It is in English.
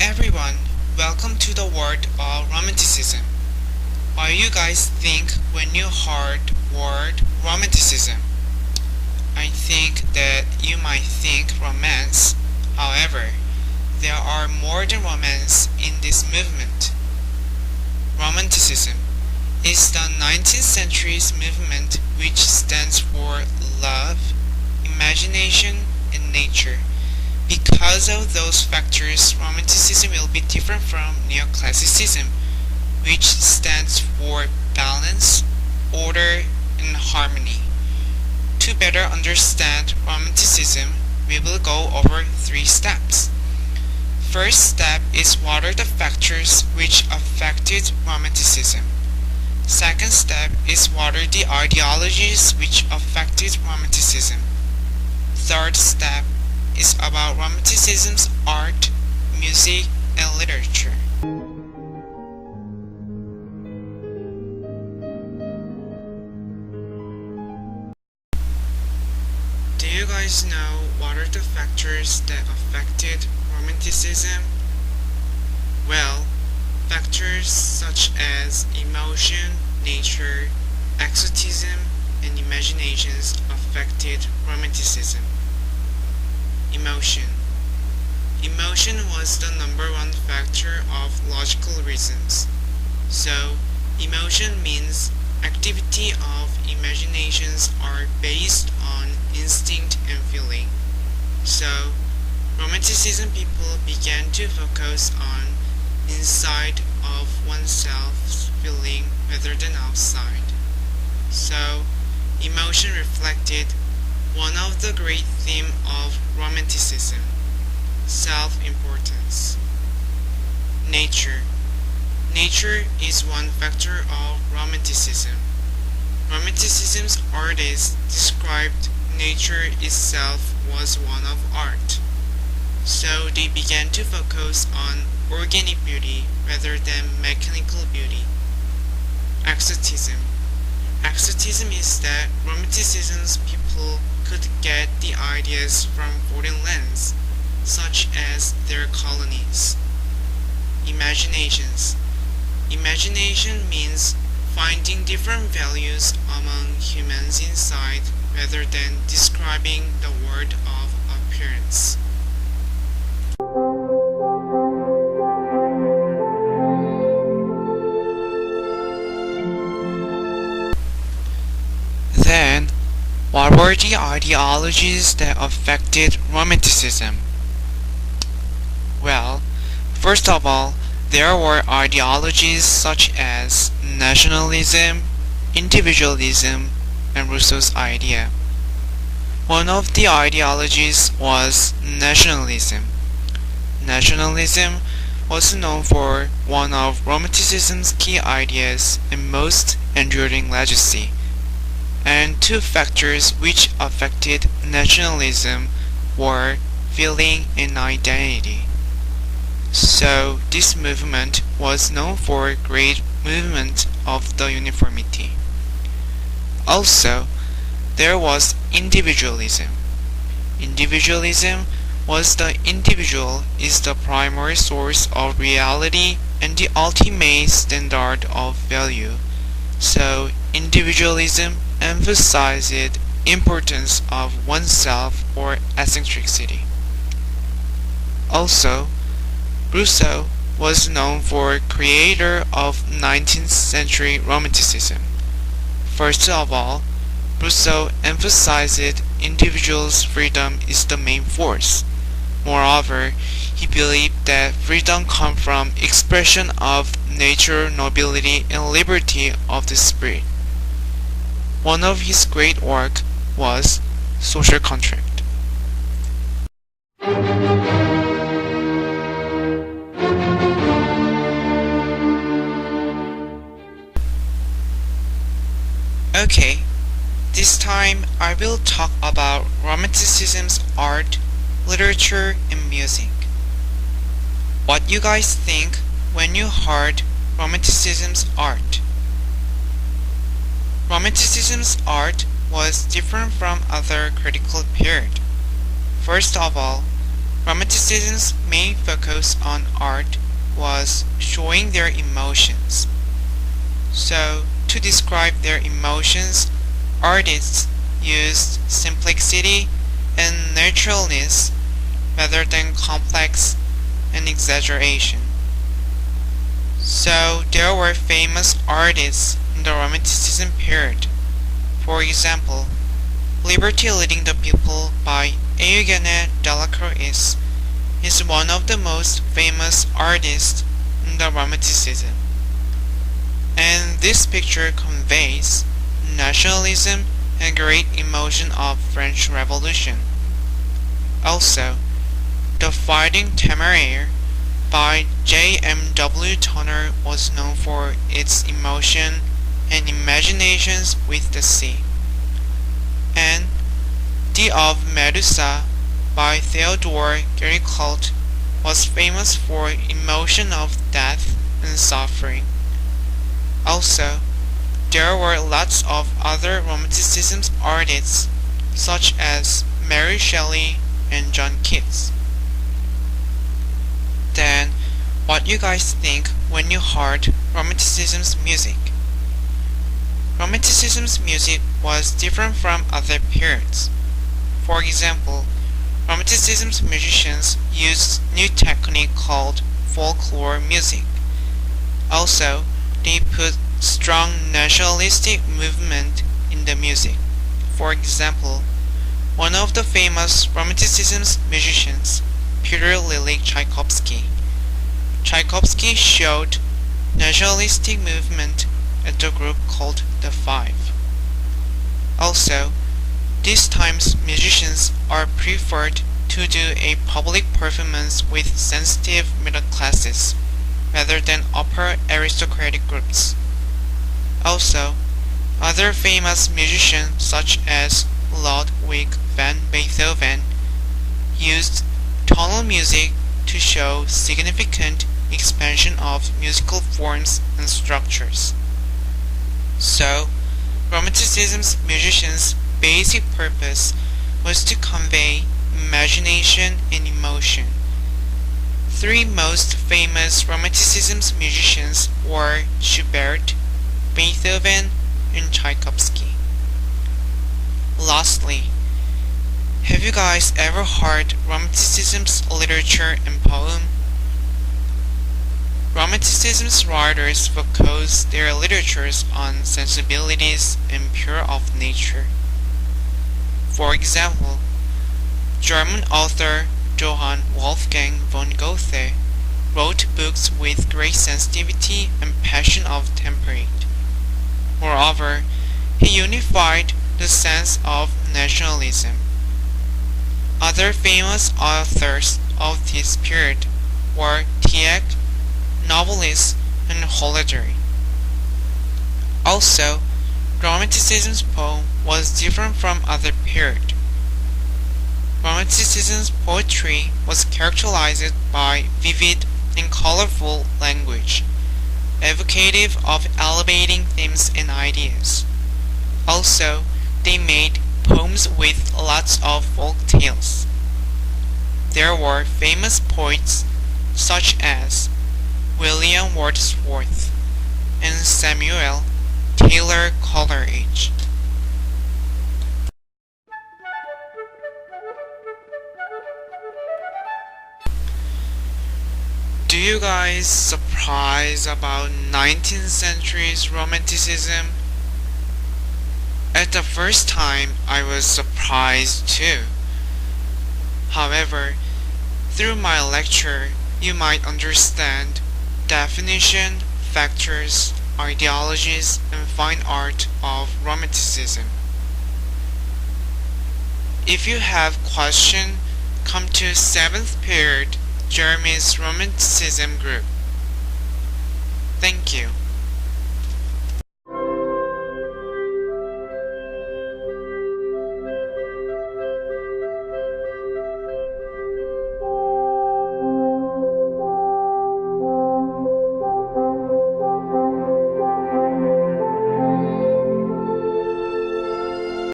everyone, welcome to the world of romanticism. What do you guys think when you heard word romanticism? I think that you might think romance. However, there are more than romance in this movement. Romanticism is the 19th century's movement which stands for love, imagination, and nature. Because of those factors, Romanticism will be different from Neoclassicism, which stands for balance, order, and harmony. To better understand Romanticism, we will go over 3 steps. First step is what are the factors which affected Romanticism. Second step is what are the ideologies which affected Romanticism. Third step is about Romanticism's art, music, and literature. Do you guys know what are the factors that affected Romanticism? Well, factors such as emotion, nature, exotism, and imaginations affected Romanticism. Emotion. Emotion was the number one factor of logical reasons. So, emotion means activity of imaginations are based on instinct and feeling. So, Romanticism people began to focus on inside of oneself's feeling rather than outside. So, emotion reflected one of the great themes of Romanticism, self-importance. Nature. Nature is one factor of Romanticism. Romanticism's artists described nature itself was one of art. So they began to focus on organic beauty rather than mechanical beauty. Exotism. Exotism is that Romanticism's people could get the ideas from foreign lands, such as their colonies. Imaginations. Imagination means finding different values among humans inside rather than describing the world of appearance. Then, what were the ideologies that affected Romanticism? Well, first of all, there were ideologies such as nationalism, individualism, and Rousseau's idea. One of the ideologies was nationalism. Nationalism was known for one of Romanticism's key ideas and most enduring legacy. And 2 factors which affected nationalism were feeling and identity. So this movement was known for a great movement of the uniformity. Also, there was individualism. Individualism was the individual is the primary source of reality and the ultimate standard of value. So individualism emphasized importance of oneself or eccentricity. Also, Rousseau was known for creator of 19th century Romanticism. First of all, Rousseau emphasized individual's freedom is the main force. Moreover, he believed that freedom comes from expression of nature, nobility, and liberty of the spirit. One of his great work was Social Contract. Okay, this time I will talk about Romanticism's art, literature, and music. What you guys think when you heard Romanticism's art? Romanticism's art was different from other critical period. First of all, Romanticism's main focus on art was showing their emotions. So, to describe their emotions, artists used simplicity and naturalness rather than complex and exaggeration. So, there were famous artists in the Romanticism period. For example, Liberty Leading the People by Eugène Delacroix is one of the most famous artists in the Romanticism. And this picture conveys nationalism and great emotion of French Revolution. Also, The Fighting Temeraire by J.M.W. Turner was known for its emotion and imaginations with the sea. And The of Medusa by Theodore Géricault was famous for emotion of death and suffering. Also, there were lots of other Romanticism artists such as Mary Shelley and John Keats. Then, what you guys think when you heard Romanticism's music? Romanticism's music was different from other periods. For example, Romanticism's musicians used new technique called folklore music. Also, they put strong nationalistic movement in the music. For example, one of the famous Romanticism's musicians, Peter Lilik Tchaikovsky. Tchaikovsky showed nationalistic movement at the group called the Five. Also, these times musicians are preferred to do a public performance with sensitive middle classes rather than upper aristocratic groups. Also, other famous musicians such as Ludwig van Beethoven used tonal music to show significant expansion of musical forms and structures. So, Romanticism's musicians' basic purpose was to convey imagination and emotion. Three most famous Romanticism's musicians were Schubert, Beethoven, and Tchaikovsky. Lastly, have you guys ever heard Romanticism's literature and poem? Romanticism's writers focus their literatures on sensibilities and pure of nature. For example, German author Johann Wolfgang von Goethe wrote books with great sensitivity and passion of temperament. Moreover, he unified the sense of nationalism. Other famous authors of this period were Tieck, Novalis, and Holder. Also, Romanticism's poem was different from other periods. Romanticism's poetry was characterized by vivid and colorful language, evocative of elevating themes and ideas. Also, they made poems with lots of folk tales. There were famous poets such as William Wordsworth and Samuel Taylor Coleridge. Do you guys surprised about 19th century's Romanticism? At the first time, I was surprised too. However, through my lecture, you might understand definition, factors, ideologies, and fine art of Romanticism. If you have question, come to 7th period Jeremy's Romanticism group. Thank you.